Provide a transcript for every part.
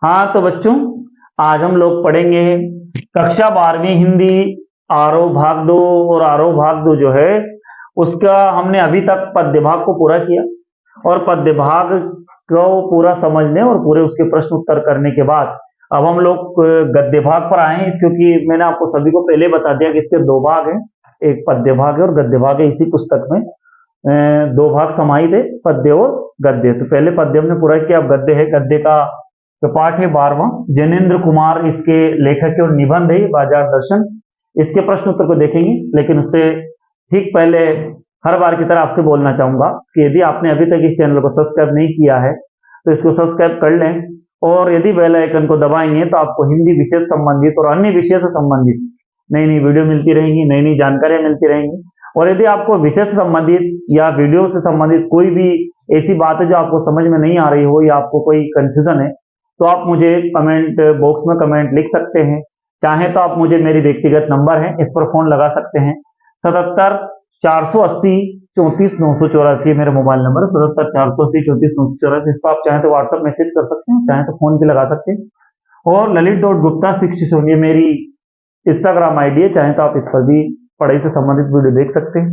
हाँ तो बच्चों, आज हम लोग पढ़ेंगे कक्षा 12वीं हिंदी आरोह भाग 2। और आरोह भाग 2 जो है उसका हमने अभी तक पद्य भाग को पूरा किया, और पद्य भाग को पूरा समझने और पूरे उसके प्रश्न उत्तर करने के बाद अब हम लोग गद्य भाग पर आए हैं। क्योंकि मैंने आपको सभी को पहले बता दिया कि इसके दो भाग हैं, एक पद्य भाग है और गद्य भाग है। इसी पुस्तक में दो भाग समाहित है, पद्य और गद्य। तो पहले पद्य हमने पूरा किया, अब गद्य है। गद्य का तो पाठ है 12वां। जैनेन्द्र कुमार इसके लेखक है और निबंध है बाजार दर्शन। इसके प्रश्न उत्तर को देखेंगे, लेकिन उससे ठीक पहले हर बार की तरह आपसे बोलना चाहूंगा कि यदि आपने अभी तक इस चैनल को सब्सक्राइब नहीं किया है तो इसको सब्सक्राइब कर लें, और यदि बेल आइकन को दबाएंगे तो आपको हिंदी विषय से संबंधित और अन्य विषय से संबंधित नई नई वीडियो मिलती रहेंगी, नई नई जानकारियां मिलती रहेंगी। और यदि आपको विषय से संबंधित या वीडियो से संबंधित कोई भी ऐसी बात है जो आपको समझ में नहीं आ रही हो या आपको कोई कंफ्यूजन है, तो आप मुझे कमेंट बॉक्स में कमेंट लिख सकते हैं। चाहे तो आप मुझे, मेरी व्यक्तिगत नंबर है, इस पर फोन लगा सकते हैं। 77 480 34 984 मेरा मोबाइल नंबर है। 77 480 34 984। इसको आप चाहें तो व्हाट्सएप मैसेज कर सकते हैं, चाहे तो फोन भी लगा सकते हैं। और ललित.गुप्ता67 ये मेरी इंस्टाग्राम आईडी है, चाहे तो आप इस पर भी पढ़ाई से संबंधित वीडियो देख सकते हैं।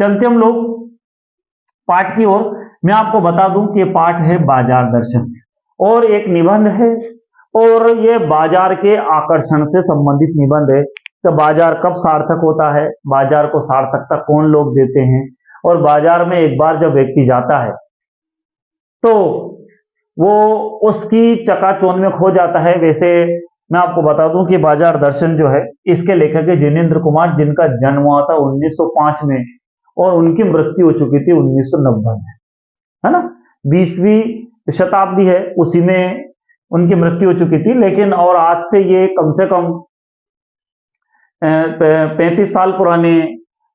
चलते हम लोग पाठ की ओर। मैं आपको बता दूं कि ये पाठ है बाजार दर्शन और एक निबंध है, और ये बाजार के आकर्षण से संबंधित निबंध है। तो बाजार कब सार्थक होता है, बाजार को सार्थकता कौन लोग देते हैं, और बाजार में एक बार जब व्यक्ति जाता है तो वो उसकी चकाचौंध में खो जाता है। वैसे मैं आपको बता दूं कि बाजार दर्शन जो है इसके लेखक है जैनेन्द्र कुमार, जिनका जन्म हुआ था 1905 में और उनकी मृत्यु हो चुकी थी 1990 में, है ना। 20वीं शताब्दी है, उसी में उनकी मृत्यु हो चुकी थी। लेकिन और आज से ये कम से कम 35 साल पुराने,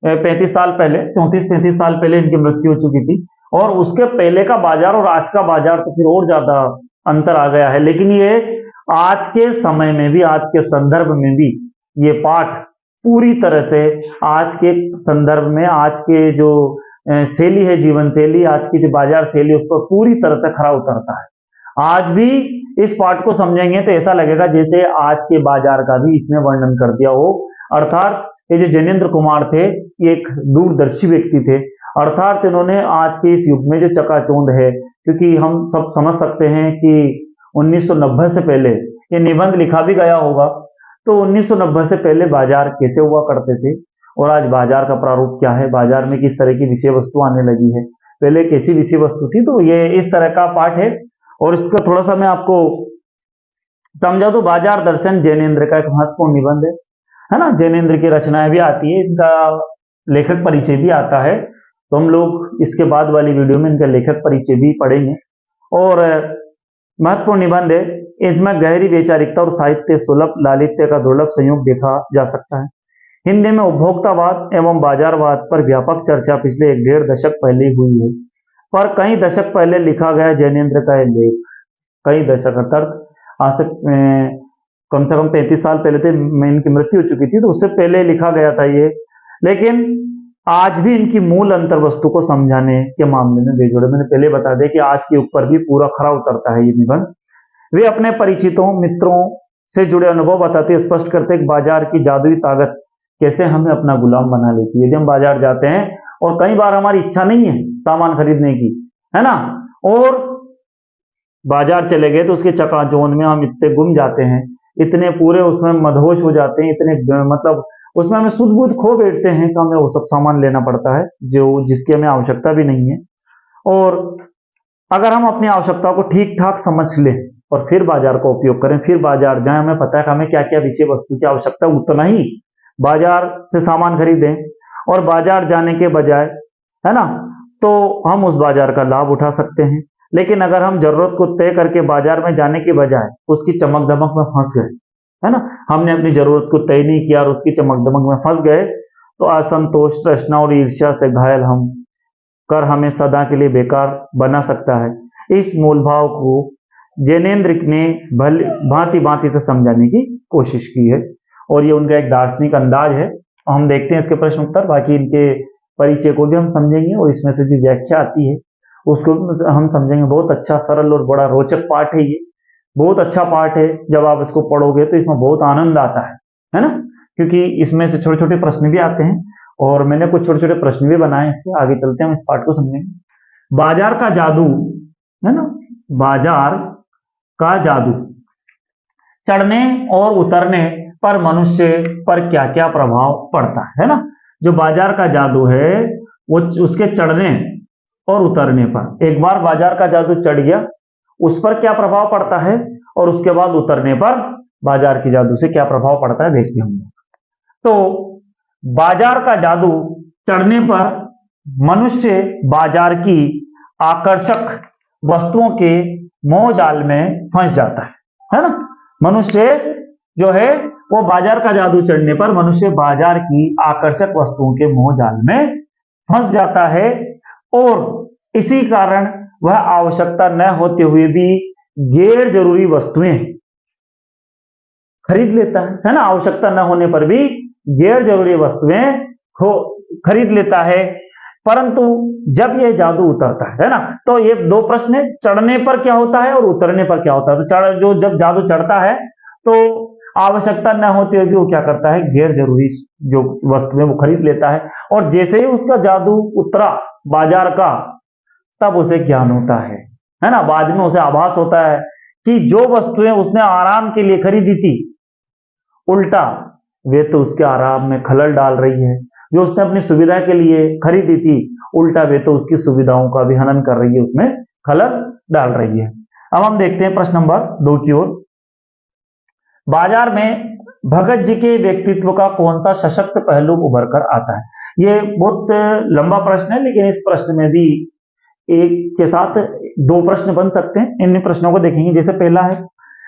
35 साल पहले, 34-35 साल पहले इनकी मृत्यु हो चुकी थी। और उसके पहले का बाजार और आज का बाजार तो फिर और ज्यादा अंतर आ गया है। लेकिन ये आज के समय में भी, आज के संदर्भ में भी ये पाठ पूरी तरह से आज के संदर्भ में, आज के जो शैली है, जीवन शैली, आज की जो बाजार शैली, उस पर पूरी तरह से खरा उतरता है। आज भी इस पाठ को समझेंगे तो ऐसा लगेगा जैसे आज के बाजार का भी इसने वर्णन कर दिया हो। अर्थात ये जो जैनेन्द्र कुमार थे, ये एक दूरदर्शी व्यक्ति थे। अर्थात इन्होंने आज के इस युग में जो चकाचौंध है, क्योंकि हम सब समझ सकते हैं कि 1990 से पहले ये निबंध लिखा भी गया होगा, तो 1990 से पहले बाजार कैसे हुआ करते थे और आज बाजार का प्रारूप क्या है, बाजार में किस तरह की विषय वस्तु आने लगी है, पहले कैसी विषय वस्तु थी। तो ये इस तरह का पाठ है, और इसका थोड़ा सा मैं आपको समझा दूं। बाजार दर्शन जैनेन्द्र का एक महत्वपूर्ण निबंध है ना। जैनेन्द्र की रचनाएं भी आती है, इनका लेखक परिचय भी आता है, तो हम लोग इसके बाद वाली वीडियो में इनका लेखक परिचय भी पढ़ेंगे। और महत्वपूर्ण निबंध है, इसमें गहरी वैचारिकता और साहित्य सुलभ लालित्य का दुर्लभ संयोग देखा जा सकता है। हिंदी में उपभोक्तावाद एवं बाजारवाद पर व्यापक चर्चा पिछले 1.5 दशक पहले हुई है, पर कई दशक पहले लिखा गया जैनेन्द्र का यह लेख, कई दशक अर्थात आज से कम 35 साल पहले थे, इनकी मृत्यु हो चुकी थी, तो उससे पहले लिखा गया था ये। लेकिन आज भी इनकी मूल अंतर वस्तु को समझाने के मामले में बेजोड़। मैंने पहले बता दिया कि आज के युग पर भी पूरा खरा उतरता है ये निबंध। वे अपने परिचितों मित्रों से जुड़े अनुभव बताते, स्पष्ट करते कि बाजार की जादुई ताकत कैसे हमें अपना गुलाम बना लेती है। यदि हम बाजार जाते हैं और कई बार हमारी इच्छा नहीं है सामान खरीदने की, है ना, और बाजार चले गए तो उसके चकाचौंध में हम इतने गुम जाते हैं, इतने पूरे उसमें मदहोश हो जाते हैं, इतने मतलब उसमें हमें सुध बुध खो बैठते हैं कि हमें वो सब सामान लेना पड़ता है जो जिसकी हमें आवश्यकता भी नहीं है। और अगर हम अपनी आवश्यकता को ठीक ठाक समझ लें और फिर बाजार का उपयोग करें, फिर बाजार जाएं, हमें पता है कि हमें क्या क्या विषय वस्तु की आवश्यकता, उतना ही बाजार से सामान खरीदें, और बाजार जाने के बजाय, है ना, तो हम उस बाजार का लाभ उठा सकते हैं। लेकिन अगर हम जरूरत को तय करके बाजार में जाने के बजाय उसकी चमक दमक में फंस गए, है ना, हमने अपनी जरूरत को तय नहीं किया और उसकी चमक दमक में फंस गए, तो असंतोष, तृष्णा और ईर्ष्या से घायल हम कर हमें सदा के लिए बेकार बना सकता है। इस मूल भाव को जैनेन्द्र ने भांति भांति से समझाने की कोशिश की है, और ये उनका एक दार्शनिक अंदाज है। हम देखते हैं इसके प्रश्न उत्तर, बाकी इनके परिचय को भी हम समझेंगे और इसमें से जो व्याख्या आती है उसको हम समझेंगे। बहुत अच्छा, सरल और बड़ा रोचक पाठ है ये। बहुत अच्छा पार्ट है। जब आप इसको पढ़ोगे तो इसमें बहुत आनंद आता है ना, क्योंकि इसमें से छोटे छोटे प्रश्न भी आते हैं और मैंने कुछ छोटे छोटे प्रश्न भी बनाए। इसके आगे चलते हैं, इस पार्ट को समझेंगे। बाजार का जादू, है ना, बाजार का जादू, चढ़ने और उतरने पर मनुष्य पर क्या क्या प्रभाव पड़ता है ना। जो बाजार का जादू है वो उसके चढ़ने और उतरने पर, एक बार बाजार का जादू चढ़ गया उस पर क्या प्रभाव पड़ता है, और उसके बाद उतरने पर बाजार के जादू से क्या प्रभाव पड़ता है, देखते होंगे। तो बाजार का जादू चढ़ने पर मनुष्य बाजार की आकर्षक वस्तुओं के मोह जाल में फंस जाता है ना। मनुष्य जो है वो बाजार का जादू चढ़ने पर मनुष्य बाजार की आकर्षक वस्तुओं के मोह जाल में फंस जाता है, और इसी कारण वह आवश्यकता न होते हुए भी गैर जरूरी वस्तुएं खरीद लेता है ना। आवश्यकता न होने पर भी गैर जरूरी वस्तुएं खरीद लेता है। परंतु जब यह जादू उतरता है ना, तो ये दो प्रश्न है, चढ़ने पर क्या होता है और उतरने पर क्या होता है। तो जब जादू चढ़ता है तो आवश्यकता न होते हुए भी वो क्या करता है, गैर जरूरी जो वस्तुएं वो खरीद लेता है, और जैसे ही उसका जादू उतरा बाजार का, तब उसे ज्ञान होता है ना। बाद में उसे आभास होता है कि जो वस्तुएं उसने आराम के लिए खरीदी थी, उल्टा वे तो उसके आराम में खलल डाल रही है। जो उसने अपनी सुविधा के लिए खरीदी थी, उल्टा वे तो उसकी सुविधाओं का भी हनन कर रही है, उसमें खलल डाल रही है। अब हम देखते हैं प्रश्न नंबर 2 की ओर। बाजार में भगत जी के व्यक्तित्व का कौन सा सशक्त पहलू उभर कर आता है। ये बहुत लंबा प्रश्न है, लेकिन इस प्रश्न में भी एक के साथ 2 प्रश्न बन सकते हैं। इन प्रश्नों को देखेंगे। जैसे पहला है,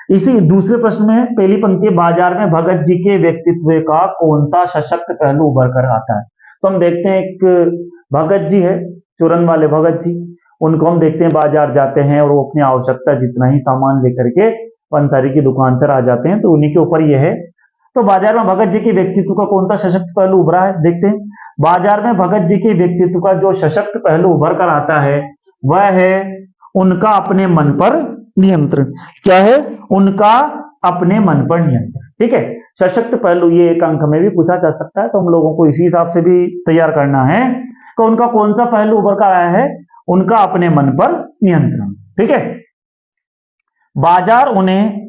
इसी दूसरे प्रश्न में पहली पंक्ति, बाजार में भगत जी के व्यक्तित्व का कौन सा सशक्त पहलू उभर कर आता है। तो हम देखते हैं एक भगत जी है, चूरन वाले भगत जी, उनको हम देखते हैं बाजार जाते हैं और वो अपनी आवश्यकता जितना ही सामान लेकर के पंसारी की दुकान से आ जाते हैं, तो उन्हीं के ऊपर यह है। तो बाजार में भगत जी के व्यक्तित्व का कौन सा सशक्त पहलू उभरा है, देखते हैं। बाजार में भगत जी के व्यक्तित्व का जो सशक्त पहलू उभर कर आता है वह है उनका अपने मन पर नियंत्रण। क्या है, उनका अपने मन पर नियंत्रण। ठीक है, सशक्त पहलू ये एक अंक में भी पूछा जा सकता है, तो हम लोगों को इसी हिसाब से भी तैयार करना है कि उनका कौन सा पहलू उभर कर आया है, उनका अपने मन पर नियंत्रण। ठीक है, बाजार उन्हें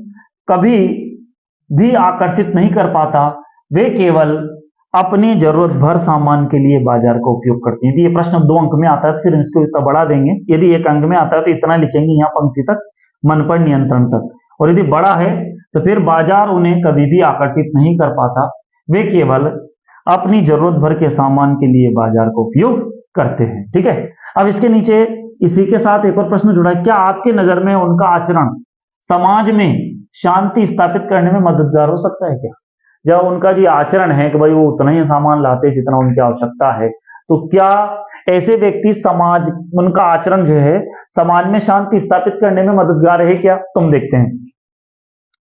कभी भी आकर्षित नहीं कर पाता, वे केवल अपनी जरूरत भर सामान के लिए बाजार का उपयोग करते हैं। यदि ये प्रश्न 2 अंक में आता है तो फिर इसको इतना बढ़ा देंगे। यदि 1 अंक में आता है तो इतना लिखेंगे यहाँ पंक्ति तक, मन पर नियंत्रण तक, और यदि बड़ा है तो फिर बाजार उन्हें कभी भी आकर्षित नहीं कर पाता, वे केवल अपनी जरूरत भर के सामान के लिए बाजार का उपयोग करते हैं। ठीक है, अब इसके नीचे इसी के साथ एक और प्रश्न जुड़ा है, क्या आपके नजर में उनका आचरण समाज में शांति स्थापित करने में मददगार हो सकता है क्या। जब उनका जो आचरण है कि भाई वो उतना ही सामान लाते जितना उनकी आवश्यकता है, तो क्या ऐसे व्यक्ति समाज, उनका आचरण जो है समाज में शांति स्थापित करने में मददगार है क्या। तुम देखते हैं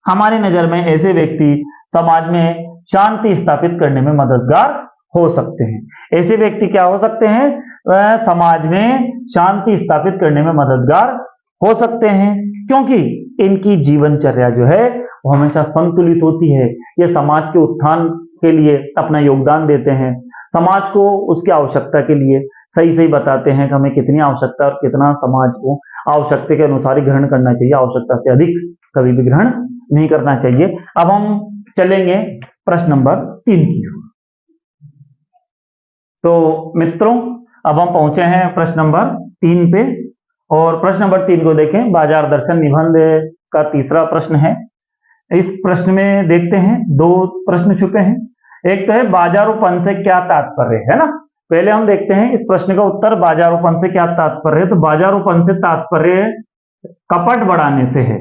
हमारी नजर में ऐसे व्यक्ति समाज में शांति स्थापित करने में मददगार हो सकते हैं। ऐसे व्यक्ति क्या हो सकते हैं, वह समाज में शांति स्थापित करने में मददगार हो सकते हैं, क्योंकि इनकी जीवनचर्या जो है वो हमेशा संतुलित होती है। ये समाज के उत्थान के लिए अपना योगदान देते हैं, समाज को उसकी आवश्यकता के लिए सही सही बताते हैं कि हमें कितनी आवश्यकता और कितना समाज को आवश्यकता के अनुसार ही ग्रहण करना चाहिए, आवश्यकता से अधिक कभी भी ग्रहण नहीं करना चाहिए। अब हम चलेंगे प्रश्न नंबर 3 की ओर। तो मित्रों अब हम पहुंचे हैं प्रश्न नंबर 3 पे, और प्रश्न नंबर 3 को देखें। बाजार दर्शन निबंध का तीसरा प्रश्न है। इस प्रश्न में देखते हैं 2 प्रश्न छुपे हैं। एक तो है बाजारोपन से क्या तात्पर्य है ना। पहले हम देखते हैं इस प्रश्न का उत्तर, बाजारोपन से क्या तात्पर्य है। तो बाजारोपन से तात्पर्य कपट बढ़ाने से है,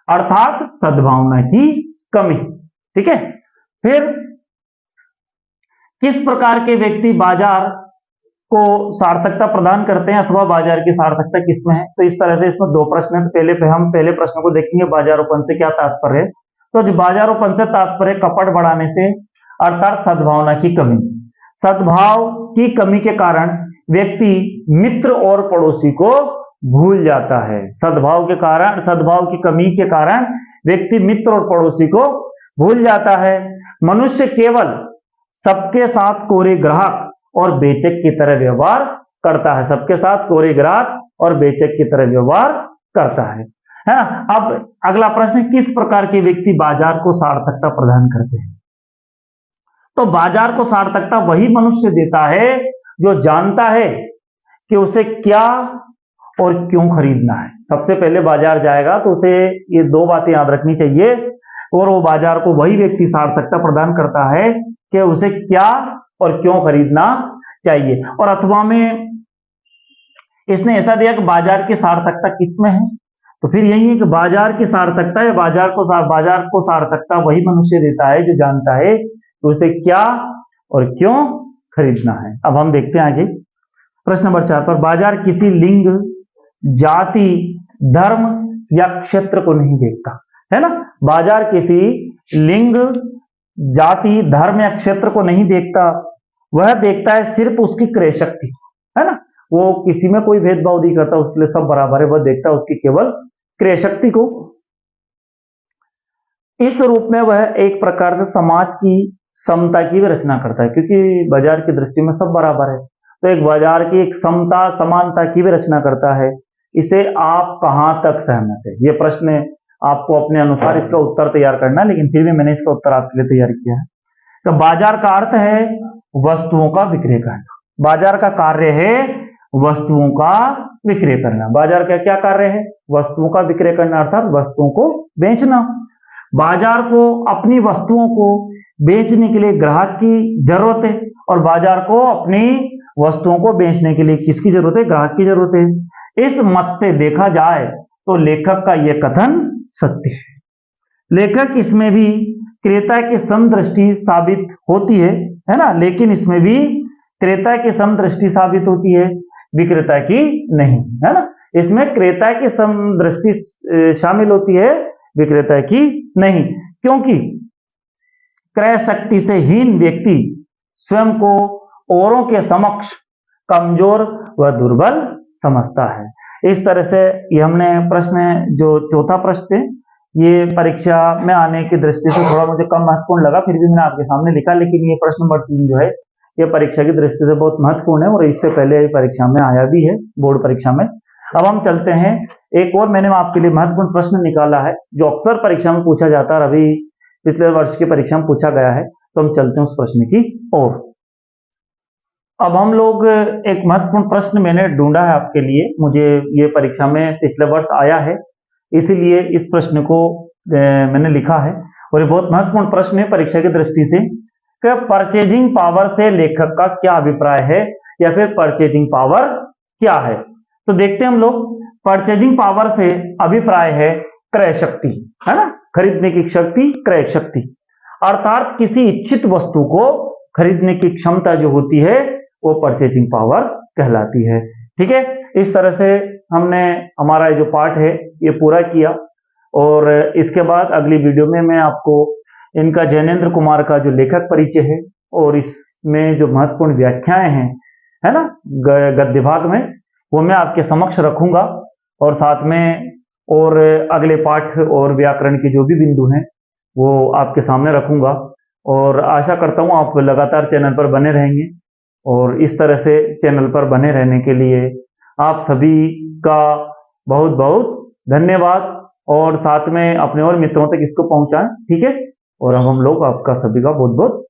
अर्थात सद्भावना की कमी। ठीक है, फिर किस प्रकार के व्यक्ति बाजार को सार्थकता प्रदान करते हैं अथवा बाजार की सार्थकता किसमें है। तो इस तरह से इसमें 2 प्रश्न है। तो हम पहले प्रश्न को देखेंगे, बाजारोपन से क्या तात्पर्य है। तो जो बाजारोपन से तात्पर्य कपट बढ़ाने से, अर्थात सद्भावना की कमी। सद्भाव की कमी के कारण व्यक्ति मित्र और पड़ोसी को भूल जाता है। सद्भाव के कारण, सद्भाव की कमी के कारण व्यक्ति मित्र और पड़ोसी को भूल जाता है। मनुष्य केवल सबके साथ कोरे ग्राहक और बेचक की तरह व्यवहार करता है। सबके साथ कोरे ग्राहक और बेचक की तरह व्यवहार करता है ना। अब अगला प्रश्न, किस प्रकार के व्यक्ति बाजार को सार्थकता प्रदान करते हैं? तो बाजार को सार्थकता वही मनुष्य देता है जो जानता है कि उसे क्या और क्यों खरीदना है। सबसे पहले बाजार जाएगा तो उसे ये दो बातें याद रखनी चाहिए, और वो बाजार को वही व्यक्ति सार्थकता प्रदान करता है कि उसे क्या और क्यों खरीदना चाहिए। और अथवा में इसने ऐसा दिया कि बाजार की सार्थकता किसमें है, तो फिर यही है कि बाजार की सार्थकता है, बाजार को सार्थकता वही मनुष्य देता है जो जानता है कि उसे क्या और क्यों खरीदना है। अब हम देखते हैं आगे प्रश्न नंबर 4 पर, बाजार किसी लिंग, जाति, धर्म या क्षेत्र को नहीं देखता, है ना। बाजार किसी लिंग, जाति, धर्म या क्षेत्र को नहीं देखता, वह देखता है सिर्फ उसकी क्रय शक्ति, है ना। वो किसी में कोई भेदभाव नहीं करता, उसके लिए सब बराबर है, वह देखता है उसकी केवल क्रय शक्ति को। इस रूप में वह एक प्रकार से समाज की समता की भी रचना करता है, क्योंकि बाजार की दृष्टि में सब बराबर है, तो एक बाजार की एक समता, समानता की भी रचना करता है। इसे आप कहां तक सहमत है? ये प्रश्न आपको अपने अनुसार इसका उत्तर तैयार करना है, लेकिन फिर भी मैंने इसका उत्तर आपके लिए तैयार किया है। तो बाजार का अर्थ है वस्तुओं का विक्रय करना। बाजार का कार्य है वस्तुओं का विक्रय करना। बाजार का क्या कार्य है? वस्तुओं का विक्रय करना, अर्थात वस्तुओं को बेचना। बाजार को अपनी वस्तुओं को बेचने के लिए ग्राहक की जरूरत है, और बाजार को अपनी वस्तुओं को बेचने के लिए किसकी जरूरत है? ग्राहक की जरूरत है। इस मत से देखा जाए तो लेखक का यह कथन सत्य है। लेखक इसमें भी क्रेता की समदृष्टि साबित होती है ना, लेकिन इसमें भी क्रेता की समदृष्टि साबित होती है, विक्रेता की नहीं, है ना। इसमें क्रेता की समदृष्टि शामिल होती है, विक्रेता की नहीं, क्योंकि क्रय शक्ति से हीन व्यक्ति स्वयं को औरों के समक्ष कमजोर व दुर्बल समझता है। इस तरह से ये हमने प्रश्न, जो चौथा प्रश्न है, ये परीक्षा में आने की दृष्टि से थोड़ा मुझे कम महत्वपूर्ण लगा, फिर भी मैंने आपके सामने लिखा, लेकिन ये प्रश्न नंबर 3 जो है ये परीक्षा की दृष्टि से बहुत महत्वपूर्ण है, और इससे पहले परीक्षा में आया भी है, बोर्ड परीक्षा में। अब हम चलते हैं, एक और मैंने आपके लिए महत्वपूर्ण प्रश्न निकाला है जो अक्सर परीक्षा में पूछा जाता है, और अभी पिछले वर्ष की परीक्षा में पूछा गया है, तो हम चलते हैं उस प्रश्न की ओर। अब हम लोग एक महत्वपूर्ण प्रश्न मैंने ढूंढा है आपके लिए, मुझे ये परीक्षा में पिछले वर्ष आया है, इसीलिए इस प्रश्न को मैंने लिखा है, और ये बहुत महत्वपूर्ण प्रश्न है परीक्षा की दृष्टि से कि परचेजिंग पावर से लेखक का क्या अभिप्राय है, या फिर परचेजिंग पावर क्या है। तो देखते हैं हम लोग, परचेजिंग पावर से अभिप्राय है क्रय शक्ति, है ना, खरीदने की शक्ति, क्रय शक्ति, अर्थात किसी इच्छित वस्तु को खरीदने की क्षमता जो होती है वो परचेजिंग पावर कहलाती है। ठीक है, इस तरह से हमने हमारा जो पाठ है ये पूरा किया, और इसके बाद अगली वीडियो में मैं आपको इनका जैनेन्द्र कुमार का जो लेखक परिचय है, और इसमें जो महत्वपूर्ण व्याख्याएं हैं, है ना, गद्य भाग में, वो मैं आपके समक्ष रखूंगा, और साथ में और अगले पाठ और व्याकरण के जो भी बिंदु हैं वो आपके सामने रखूंगा। और आशा करता हूं आप लगातार चैनल पर बने रहेंगे, और इस तरह से चैनल पर बने रहने के लिए आप सभी का बहुत बहुत धन्यवाद, और साथ में अपने और मित्रों तक इसको पहुंचाएं। ठीक है, और अब हम लोग आपका सभी का बहुत बहुत